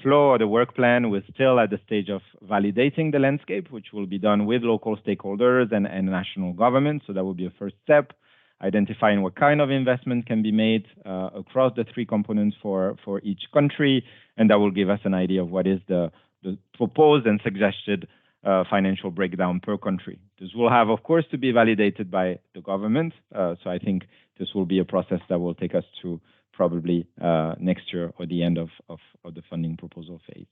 flow or the work plan, we're still at the stage of validating the landscape, which will be done with local stakeholders and national government. So that will be a first step, identifying what kind of investment can be made across the three components for each country, and that will give us an idea of what is the proposed and suggested financial breakdown per country. This will have, of course, to be validated by the government. So I think this will be a process that will take us to probably next year or the end of the funding proposal phase.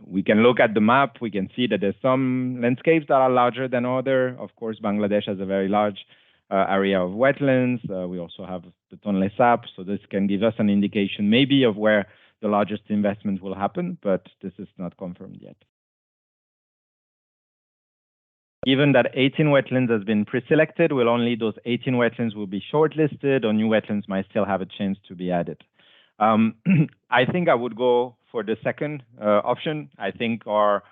We can look at the map. We can see that there's some landscapes that are larger than other. Of course, Bangladesh has a very large area of wetlands. We also have the Tonle Sap, so this can give us an indication maybe of where the largest investment will happen, but this is not confirmed yet. Given that 18 wetlands has been pre-selected, only those 18 wetlands will be shortlisted, or new wetlands might still have a chance to be added. I think I would go for the second option. I think our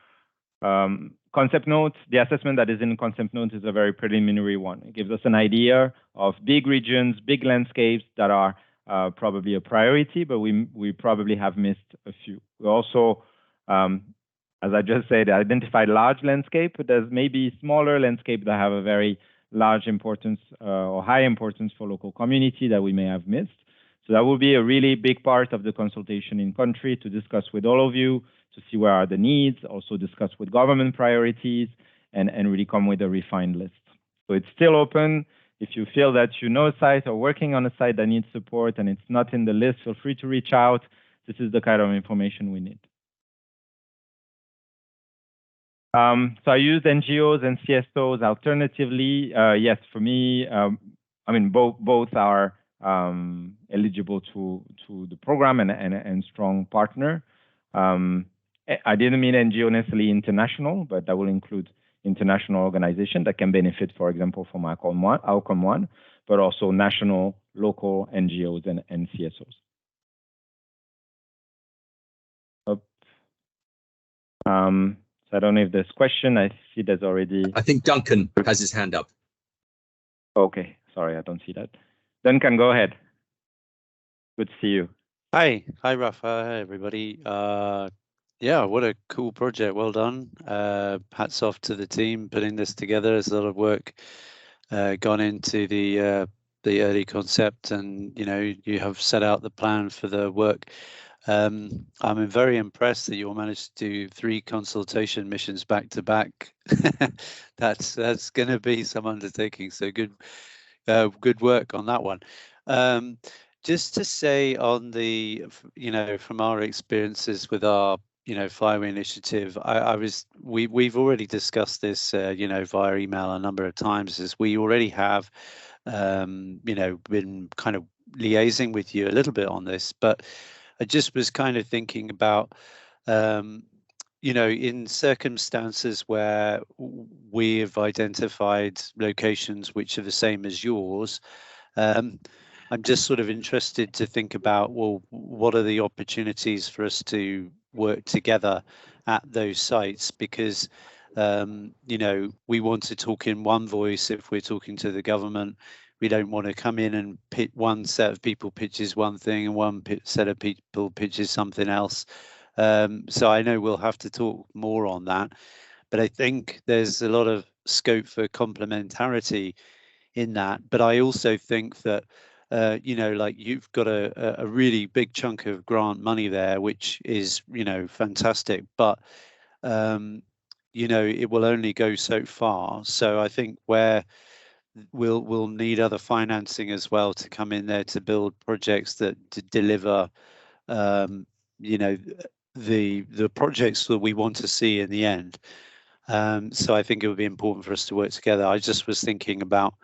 concept note, the assessment that is in concept note, is a very preliminary one. It gives us an idea of big regions, big landscapes that are probably a priority, but we probably have missed a few. We also, as I just said, identified large landscape, but there's maybe smaller landscape that have a very large importance or high importance for local community that we may have missed. So that will be a really big part of the consultation in country, to discuss with all of you, to see where are the needs, also discuss with government priorities, and really come with a refined list. So it's still open. If you feel that you know a site or working on a site that needs support and it's not in the list, feel free to reach out. This is the kind of information we need. So I used NGOs and CSOs alternatively. Yes, for me, I mean, both are eligible to the program and strong partner. I didn't mean NGO necessarily international, but that will include international organization that can benefit, for example, from outcome one, but also national, local NGOs and CSOs. So I don't know if there's question. I see there's already. I think Duncan has his hand up. Okay, sorry, I don't see that. Duncan, go ahead. Good to see you. Hi, Rafa. Hi, everybody. Yeah, what a cool project. Well done. Hats off to the team putting this together. There's a lot of work gone into the early concept, and you have set out the plan for the work. I'm very impressed that you all managed to do 3 consultation missions back to back. That's going to be some undertaking. So good work on that one. Just to say on the, from our experiences with our, FIRE initiative, we've already discussed this, via email a number of times, as we already have, been kind of liaising with you a little bit on this, but I just was kind of thinking about, in circumstances where we've identified locations which are the same as yours, I'm just sort of interested to think about, well, what are the opportunities for us to work together at those sites? Because, we want to talk in one voice if we're talking to the government. We don't want to come in and one set of people pitches one thing and one set of people pitches something else. So I know we'll have to talk more on that, but I think there's a lot of scope for complementarity in that. But I also think that, like you've got a really big chunk of grant money there, which is, fantastic, but, it will only go so far. So I think where we'll need other financing as well to come in there to build projects that deliver, the projects that we want to see in the end. So I think it would be important for us to work together. I just was thinking about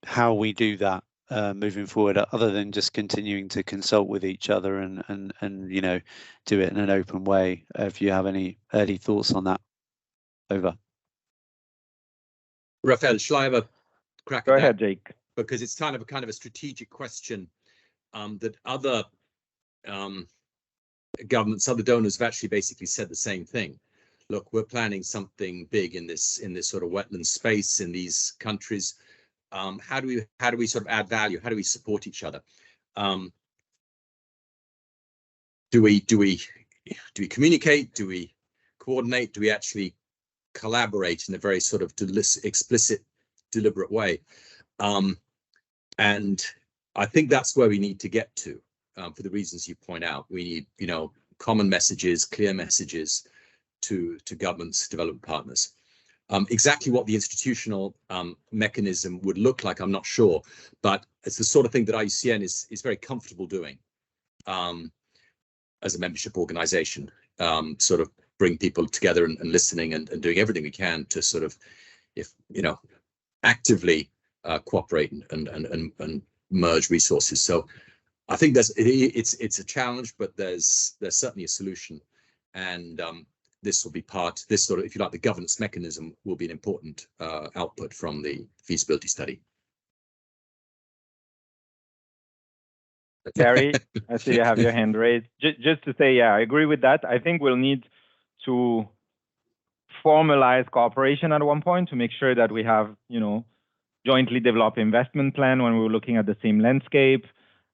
how we do that moving forward, other than just continuing to consult with each other and do it in an open way. If you have any early thoughts on that. Over. Raphael, shall I have a crack at that? Go ahead, Jake. Because it's kind of a strategic question that other governments, other donors have actually basically said the same thing. Look, we're planning something big in this sort of wetland space in these countries. How do we sort of add value? How do we support each other? Do we communicate? Do we coordinate? Do we actually collaborate in a very sort of explicit, deliberate way? And I think that's where we need to get to, for the reasons you point out. We need, you know, common messages, clear messages to governments, development partners. Exactly what the institutional mechanism would look like, I'm not sure, but it's the sort of thing that IUCN is very comfortable doing as a membership organization, sort of bring people together and listening and doing everything we can to sort of, if you know, actively cooperate and merge resources. So I think it's a challenge, but there's certainly a solution, and this will be this sort of, if you like, the governance mechanism will be an important output from the feasibility study. Gary, I see you have your hand raised. Just to say, yeah, I agree with that. I think we'll need to formalize cooperation at one point to make sure that we have, you know, jointly developed investment plan when we're looking at the same landscape.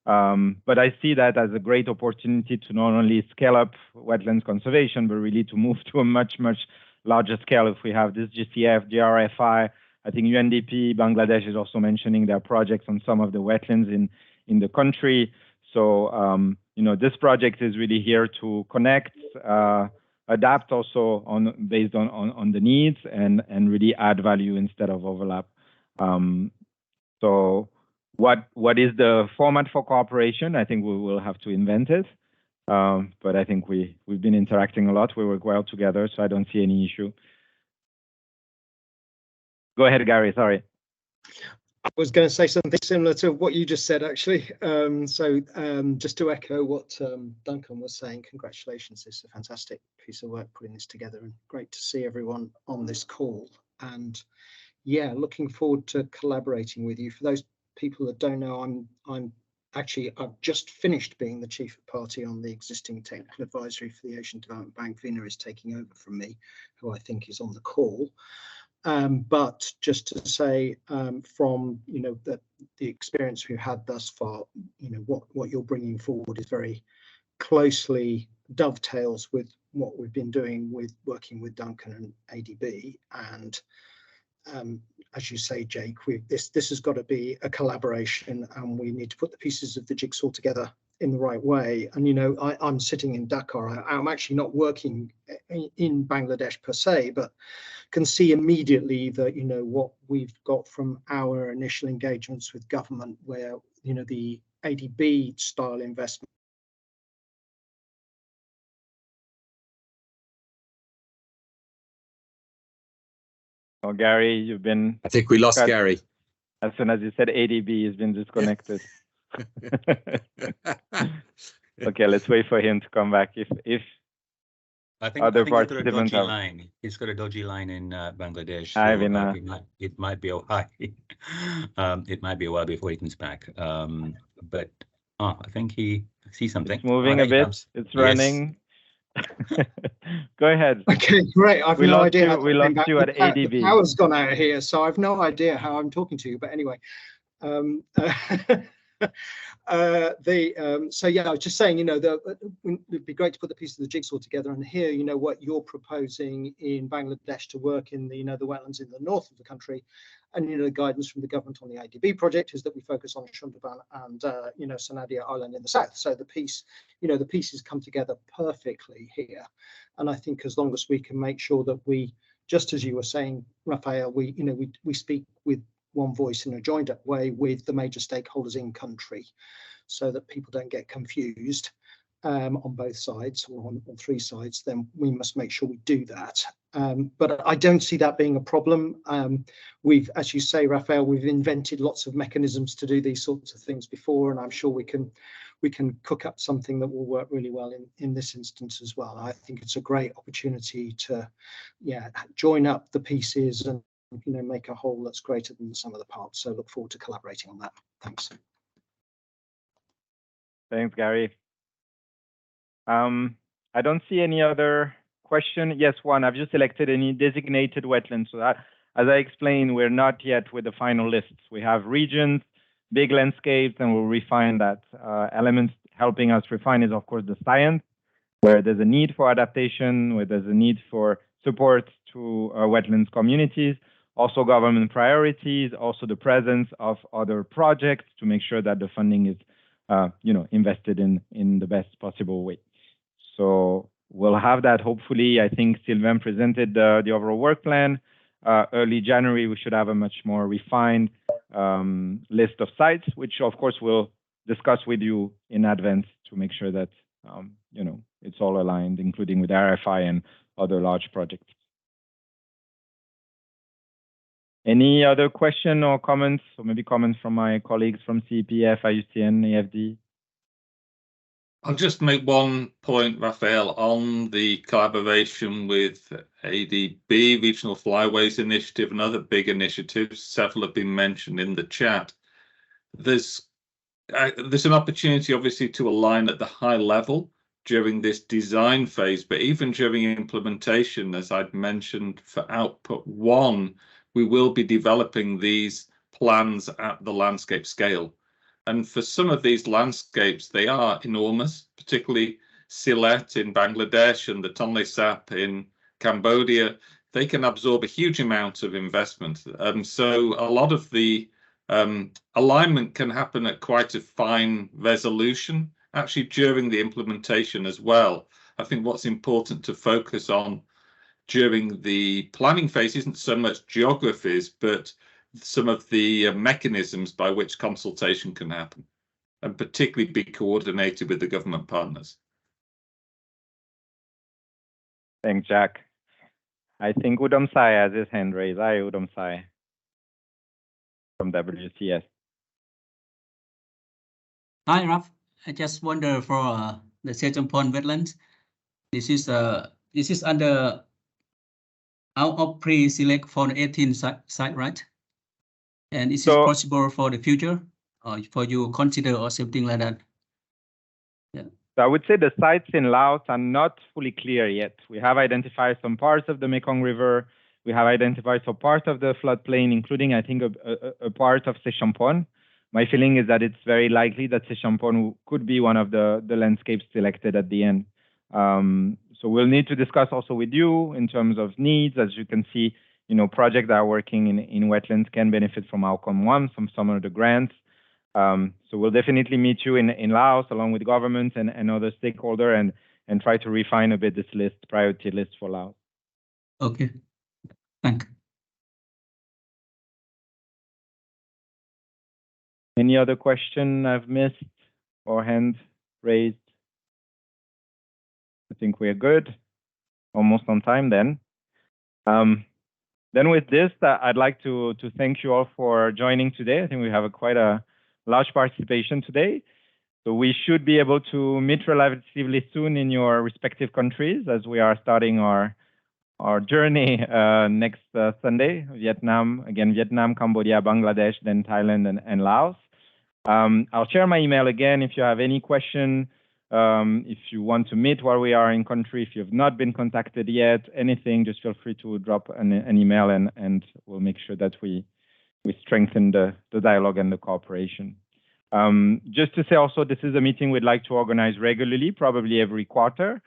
But I see that as a great opportunity to not only scale up wetlands conservation, but really to move to a much, much larger scale. If we have this GCF, GRFI, I think UNDP, Bangladesh is also mentioning their projects on some of the wetlands in the country. So, you know, this project is really here to connect, adapt also based on the needs, and really add value instead of overlap. So what is the format for cooperation? I think we will have to invent it. But I think we've been interacting a lot. We work well together, so I don't see any issue. Go ahead, Gary, sorry. I was going to say something similar to what you just said, actually. Just to echo what Duncan was saying, congratulations. It's a fantastic piece of work putting this together, and great to see everyone on this call. And yeah, looking forward to collaborating with you. For those people that don't know, I've just finished being the chief of party on the existing technical advisory for the Asian Development Bank. Vina is taking over from me, who I think is on the call. But just to say, from the experience we've had thus far, what you're bringing forward is very closely dovetails with what we've been doing with working with Duncan and ADB. And as you say, Jake, this has got to be a collaboration, and we need to put the pieces of the jigsaw together in the right way. And I'm sitting in Dakar. I'm actually not working in Bangladesh per se, but can see immediately that what we've got from our initial engagements with government, where the ADB style investment. Oh, Gary, you've been. I think we lost Gary. As soon as you said ADB, he's been disconnected. Okay, let's wait for him to come back. If I think he's got a dodgy line. He's got a dodgy line in Bangladesh. So it might be a while. It might be a while before he comes back. But I think he sees something. It's moving a bit. It's running. Go ahead. Okay, great. I've no idea. We lost you at ADB. The power's gone out here, so I've no idea how I'm talking to you. But anyway, so yeah, I was just saying, it'd be great to put the pieces of the jigsaw together and hear, what you're proposing in Bangladesh to work in the, the wetlands in the north of the country, and the guidance from the government on the IDB project is that we focus on Sundarban and Sanadia Island in the south. So the piece, the pieces come together perfectly here, and I think as long as we can make sure that we, just as you were saying, Raphael, we speak with one voice in a joined up way with the major stakeholders in country, so that people don't get confused on both sides or on three sides, then we must make sure we do that. But I don't see that being a problem. We've, as you say, Raphael, we've invented lots of mechanisms to do these sorts of things before, and I'm sure we can cook up something that will work really well in this instance as well. I think it's a great opportunity to join up the pieces and make a whole that's greater than the sum of the parts. So look forward to collaborating on that. Thanks. Thanks, Gary. I don't see any other question. Yes, one. Have you selected any designated wetlands? So that, as I explained, we're not yet with the final lists. We have regions, big landscapes, and we'll refine that. Elements helping us refine is, of course, the science, where there's a need for adaptation, where there's a need for support to wetlands communities, also government priorities, also the presence of other projects to make sure that the funding is invested in the best possible way. So we'll have that hopefully. I think Sylvain presented the overall work plan. Early January, we should have a much more refined list of sites, which of course we'll discuss with you in advance to make sure that it's all aligned, including with RFI and other large projects. Any other question or comments, or maybe comments from my colleagues from CEPF, IUCN, AFD? I'll just make one point, Raphael, on the collaboration with ADB, Regional Flyways Initiative, and other big initiatives. Several have been mentioned in the chat. There's an opportunity, obviously, to align at the high level during this design phase, but even during implementation, as I'd mentioned, for output one, we will be developing these plans at the landscape scale. And for some of these landscapes, they are enormous, particularly Sylhet in Bangladesh and the Tonle Sap in Cambodia. They can absorb a huge amount of investment. So a lot of the alignment can happen at quite a fine resolution, actually during the implementation as well. I think what's important to focus on during the planning phase isn't so much geographies, but some of the mechanisms by which consultation can happen, and particularly be coordinated with the government partners. Thanks, Jack. I think Udom Sai has his hand raised. Hi, Udom Sai from WCS. Hi, Raf. I just wonder for the Sejongpon wetlands. This is under out of pre-select for the 18 site, right? And is it possible for the future, or for you consider or something like that? Yeah. So I would say the sites in Laos are not fully clear yet. We have identified some parts of the Mekong River. We have identified some part of the floodplain, including, I think, a part of Sejongpon. My feeling is that it's very likely that Sejongpon could be one of the landscapes selected at the end. So we'll need to discuss also with you in terms of needs. As you can see, projects that are working in wetlands can benefit from outcome one, from some of the grants. So we'll definitely meet you in Laos along with governments and other stakeholders and try to refine a bit this list, priority list for Laos. Okay, thank you. Any other question I've missed or hand raised? I think we're good. Almost on time then. Then with this, I'd like to thank you all for joining today. I think we have quite a large participation today. So we should be able to meet relatively soon in your respective countries as we are starting our journey next Sunday. Viet Nam, Cambodia, Bangladesh, then Thailand and Laos. I'll share my email again if you have any question. If you want to meet while we are in country, if you have not been contacted yet, anything, just feel free to drop an email and we'll make sure that we strengthen the dialogue and the cooperation. Just to say also, this is a meeting we'd like to organize regularly, probably every quarter.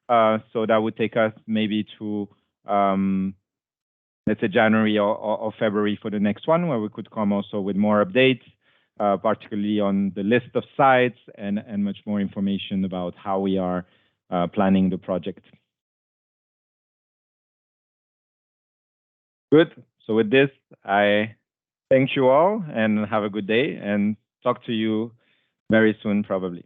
So that would take us maybe to, let's say January or February for the next one, where we could come also with more updates. Particularly on the list of sites and much more information about how we are planning the project. Good. So with this, I thank you all and have a good day and talk to you very soon, probably.